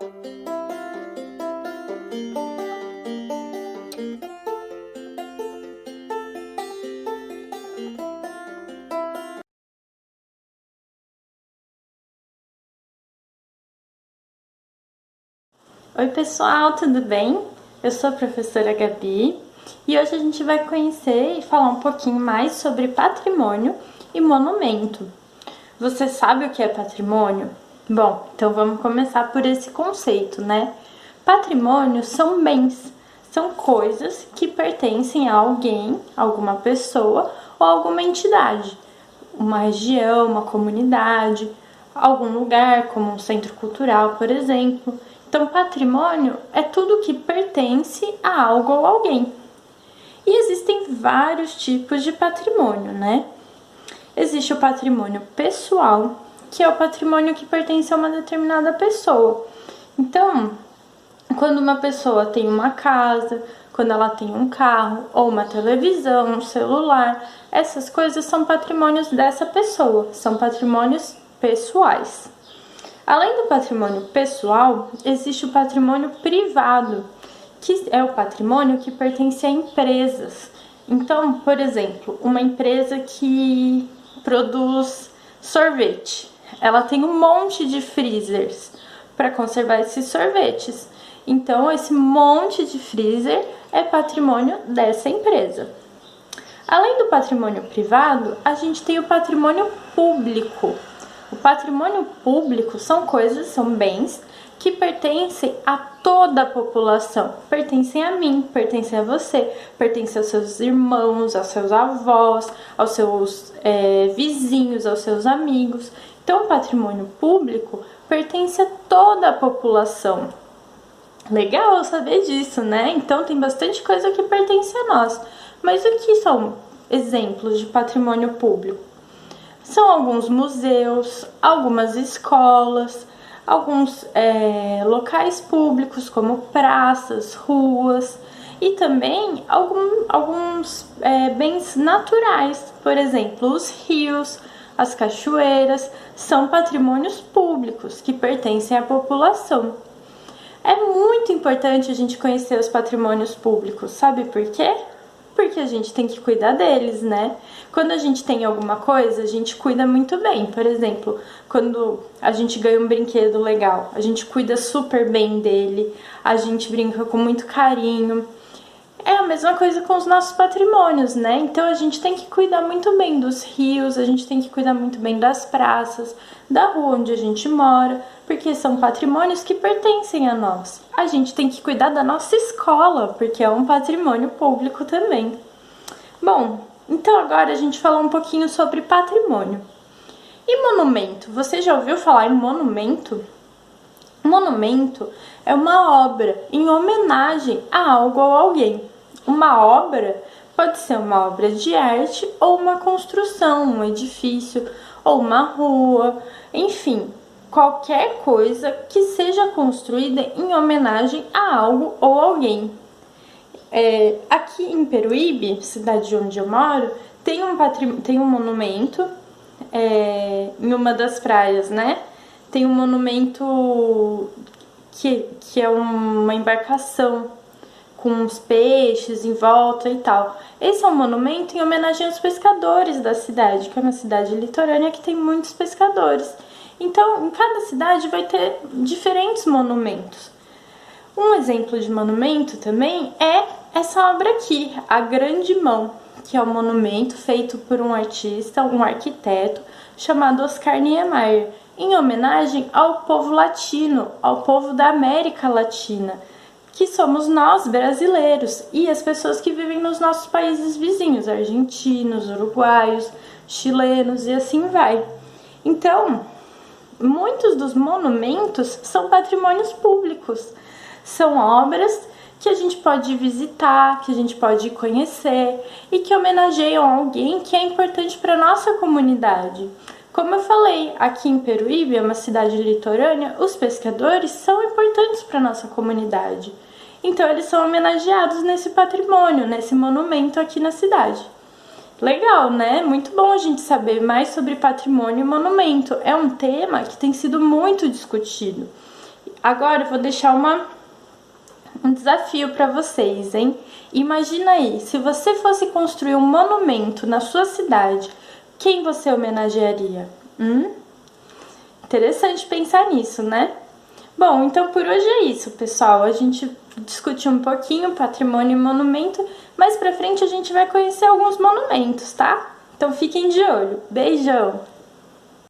Oi pessoal, tudo bem? Eu sou a professora Gabi e hoje a gente vai conhecer e falar um pouquinho mais sobre patrimônio e monumento. Você sabe o que é patrimônio? Bom, então vamos começar por esse conceito, né? Patrimônio são bens, são coisas que pertencem a alguém, alguma pessoa ou alguma entidade, uma região, uma comunidade, algum lugar, como um centro cultural, por exemplo. Então, patrimônio é tudo que pertence a algo ou alguém. E existem vários tipos de patrimônio, né? Existe o patrimônio pessoal, que é o patrimônio que pertence a uma determinada pessoa. Então, quando uma pessoa tem uma casa, quando ela tem um carro, ou uma televisão, um celular, essas coisas são patrimônios dessa pessoa, são patrimônios pessoais. Além do patrimônio pessoal, existe o patrimônio privado, que é o patrimônio que pertence a empresas. Então, por exemplo, uma empresa que produz sorvete, ela tem um monte de freezers para conservar esses sorvetes. Então, esse monte de freezer é patrimônio dessa empresa. Além do patrimônio privado, a gente tem o patrimônio público. O patrimônio público são coisas, são bens que pertencem a toda a população. Pertencem a mim, pertencem a você, pertencem aos seus irmãos, aos seus avós, aos seus vizinhos, aos seus amigos. Então, o patrimônio público pertence a toda a população. Legal saber disso, né? Então, tem bastante coisa que pertence a nós. Mas o que são exemplos de patrimônio público? São alguns museus, algumas escolas, alguns locais públicos como praças, ruas e também alguns bens naturais, por exemplo, os rios, as cachoeiras, são patrimônios públicos que pertencem à população. É muito importante a gente conhecer os patrimônios públicos, sabe por quê? Porque a gente tem que cuidar deles, né? Quando a gente tem alguma coisa, a gente cuida muito bem. Por exemplo, quando a gente ganha um brinquedo legal, a gente cuida super bem dele, a gente brinca com muito carinho. É a mesma coisa com os nossos patrimônios, né? Então a gente tem que cuidar muito bem dos rios, a gente tem que cuidar muito bem das praças, da rua onde a gente mora, porque são patrimônios que pertencem a nós. A gente tem que cuidar da nossa escola, porque é um patrimônio público também. Bom, então agora a gente falou um pouquinho sobre patrimônio. E monumento? Você já ouviu falar em monumento? Monumento é uma obra em homenagem a algo ou alguém. Uma obra pode ser uma obra de arte ou uma construção, um edifício ou uma rua, enfim, qualquer coisa que seja construída em homenagem a algo ou alguém. Aqui em Peruíbe, cidade onde eu moro, tem um monumento em uma das praias, né? Tem um monumento que é uma embarcação com uns peixes em volta e tal. Esse é um monumento em homenagem aos pescadores da cidade, que é uma cidade litorânea que tem muitos pescadores. Então, em cada cidade vai ter diferentes monumentos. Um exemplo de monumento também é essa obra aqui, A Grande Mão, que é um monumento feito por um artista, um arquiteto, chamado Oscar Niemeyer, em homenagem ao povo latino, ao povo da América Latina, que somos nós, brasileiros, e as pessoas que vivem nos nossos países vizinhos, argentinos, uruguaios, chilenos e assim vai. Então, muitos dos monumentos são patrimônios públicos, são obras que a gente pode visitar, que a gente pode conhecer e que homenageiam alguém que é importante para a nossa comunidade. Como eu falei, aqui em Peruíbe, é uma cidade litorânea, os pescadores são importantes para a nossa comunidade. Então, eles são homenageados nesse patrimônio, nesse monumento aqui na cidade. Legal, né? Muito bom a gente saber mais sobre patrimônio e monumento. É um tema que tem sido muito discutido. Agora eu vou deixar um desafio para vocês, hein? Imagina aí, se você fosse construir um monumento na sua cidade, quem você homenagearia? Interessante pensar nisso, né? Bom, então por hoje é isso, pessoal. A gente discutiu um pouquinho patrimônio e monumento, mais pra frente a gente vai conhecer alguns monumentos, tá? Então fiquem de olho. Beijão!